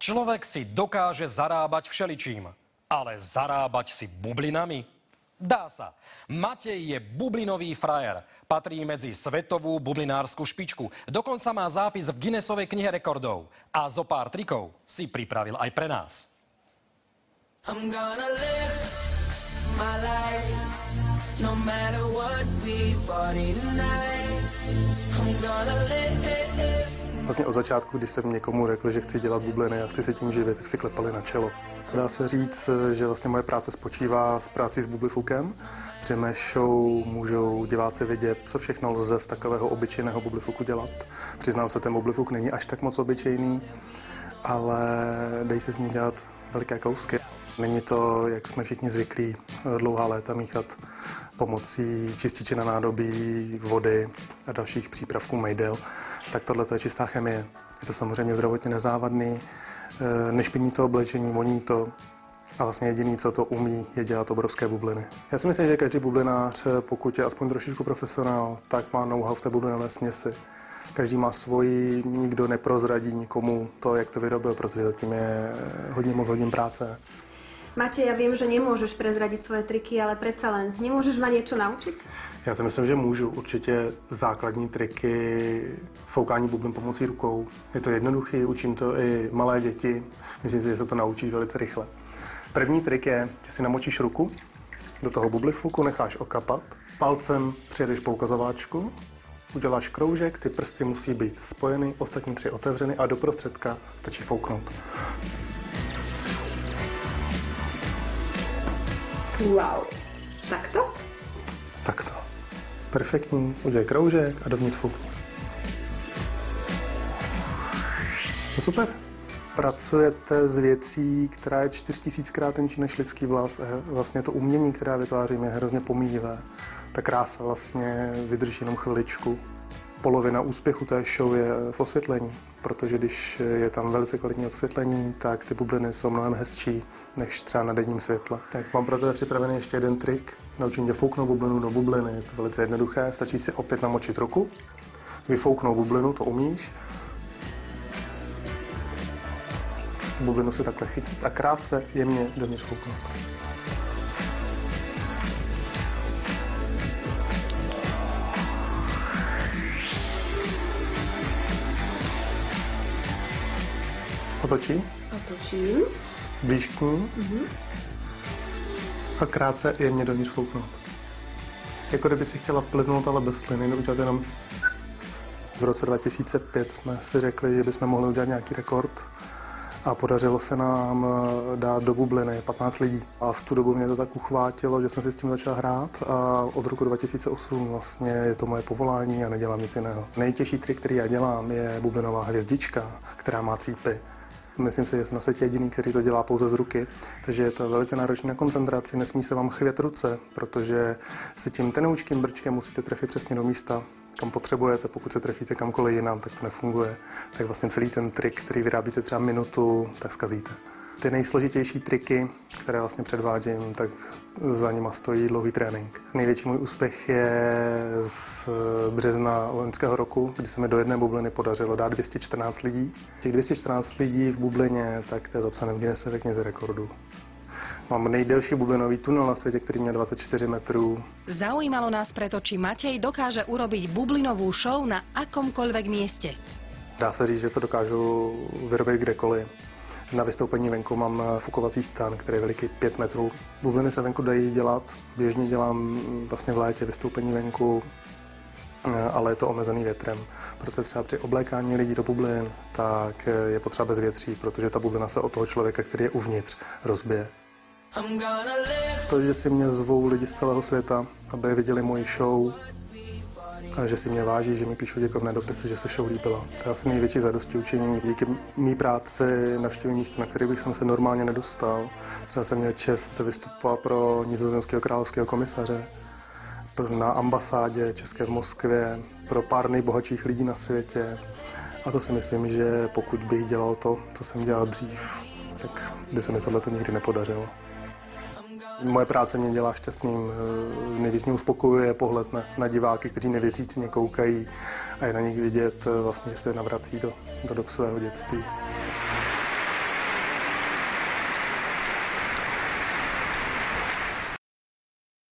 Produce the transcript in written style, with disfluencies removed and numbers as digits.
Človek si dokáže zarábať všeličím, ale zarábať si bublinami? Dá sa. Matej je bublinový frajer. Patrí medzi svetovú bublinársku špičku. Dokonca má zápis v Guinnessovej knihe rekordov. A zo pár trikov si pripravil aj pre nás. I'm gonna live my life, no matter what we party tonight. I'm gonna live. Vlastně od začátku, když jsem někomu řekl, že chci dělat bubliny a chci se tím živit, tak si klepali na čelo. Dá se říct, že vlastně moje práce spočívá s prací s bublifukem. Při mé show můžou diváci vidět, co všechno lze z takového obyčejného bublifuku dělat. Přiznám se, ten bublifuk není až tak moc obyčejný, ale dají se z ní dělat veliké kousky. Není to, jak jsme všichni zvyklí, dlouhá léta míchat pomocí čističe na nádobí, vody a dalších přípravků mejdel. Tak tohle je čistá chemie. Je to samozřejmě zdravotně nezávadný, nešpiní to oblečení, voní to a vlastně jediný, co to umí, je dělat obrovské bubliny. Já si myslím, že každý bublinář, pokud je aspoň trošičku profesionál, tak má know-how v té bublinové směsi. Každý má svoji, nikdo neprozradí nikomu to, jak to vyrobil, protože zatím je hodně moc hodin práce. Matej, ja viem, že nemôžeš prezradiť svoje triky, ale predsa len, nemôžeš ma niečo naučiť? Já si myslím, že můžu. Určitě základní triky foukání bublin pomocí rukou. Je to jednoduchý, učím to i malé děti. Myslím si, že se to naučíš velice rychle. První trik je, že si namočíš ruku, do toho bublifuku necháš okapat, palcem přijedeš po ukazováčku, uděláš kroužek, ty prsty musí být spojeny, ostatní 3 otevřeny a do prostředka stačí fouknout. Wow. Takto? Takto. Perfektní. Udělej kroužek a dovnitř foukni. No super. Pracujete s věcí, která je 4000krát tenčí než lidský vlas. Vlastně to umění, které vytvářím, je hrozně pomíjivé. Ta krása vlastně vydrží jenom chviličku. Polovina úspěchu té show je v osvětlení, protože když je tam velice kvalitní osvětlení, tak ty bubliny jsou mnohem hezčí než třeba na denním světle. Tak mám pro tebe připravený ještě jeden trik. Naučím tě fouknout bublinu do bubliny, je to velice jednoduché, stačí si opět namočit ruku, vyfouknout bublinu, to umíš. Bublinu si takhle chytit a krátce jemně dovnitř fouknout. Otočím. Otočím. Blížknu. A krátce jemně dovnitř fouknout. Jako kdyby si chtěla plivnout, ale bez sliny, udělat jenom. V roce 2005 jsme si řekli, že bychom mohli udělat nějaký rekord a podařilo se nám dát do bubliny 15 lidí. A v tu dobu mě to tak uchvátilo, že jsem si s tím začal hrát a od roku 2008 vlastně je to moje povolání a nedělám nic jiného. Nejtěžší trik, který já dělám, je bublinová hvězdička, která má cípy. Myslím si, že jsem na světě jediný, který to dělá pouze z ruky, takže je to velice náročné na koncentraci, nesmí se vám chvět ruce, protože si tím tenoučkým brčkem musíte trefit přesně do místa, kam potřebujete. Pokud se trefíte kamkoliv jinam, tak to nefunguje. Tak vlastně celý ten trik, který vyrábíte třeba minutu, tak zkazíte. Ty nejsložitější triky, které vlastně předvádím, tak za nima stojí dlouhý trénink. Největší můj úspěch je z března loňského roku, kdy se mi do jedné bubliny podařilo dát 214 lidí. Těch 214 lidí v bublině, tak to je zapsané v Guinnessově knize rekordů. Mám nejdelší bublinový tunel na světě, který má 24 metrů. Zaujímalo nás preto, či Matej dokáže urobiť bublinovú show na akomkoľvek mieste. Dá se říct, že to dokážu vyrobit kdekoliv. Na vystoupení venku mám fukovací stan, který je veliký 5 metrů. Bubliny se venku dají dělat, běžně dělám vlastně v létě vystoupení venku, ale je to omezený větrem. Proto třeba při oblékání lidí do bublin, tak je potřeba bez větří, protože ta bublina se od toho člověka, který je uvnitř, rozbije. To, že si mě zvou lidi z celého světa, aby viděli moji show, a že si mě váží, že mi píšou děkovné dopisy, že se show líbila. To je asi největší zadostiučinění. Díky mý práci navštěvuji místa, na které bych se normálně nedostal. Třeba jsem měl čest vystupovat pro nizozemského královského komisaře, na ambasádě české v Moskvě, pro pár nejbohatších lidí na světě. A to si myslím, že pokud bych dělal to, co jsem dělal dřív, tak by se mi tohleto nikdy nepodařilo. Moje práce mě dělá šťastným, nejvíc mě uspokojuje pohled na diváky, kteří nevěřícně koukají a je na nich vidět vlastně, že se navrací do dob svého dětství.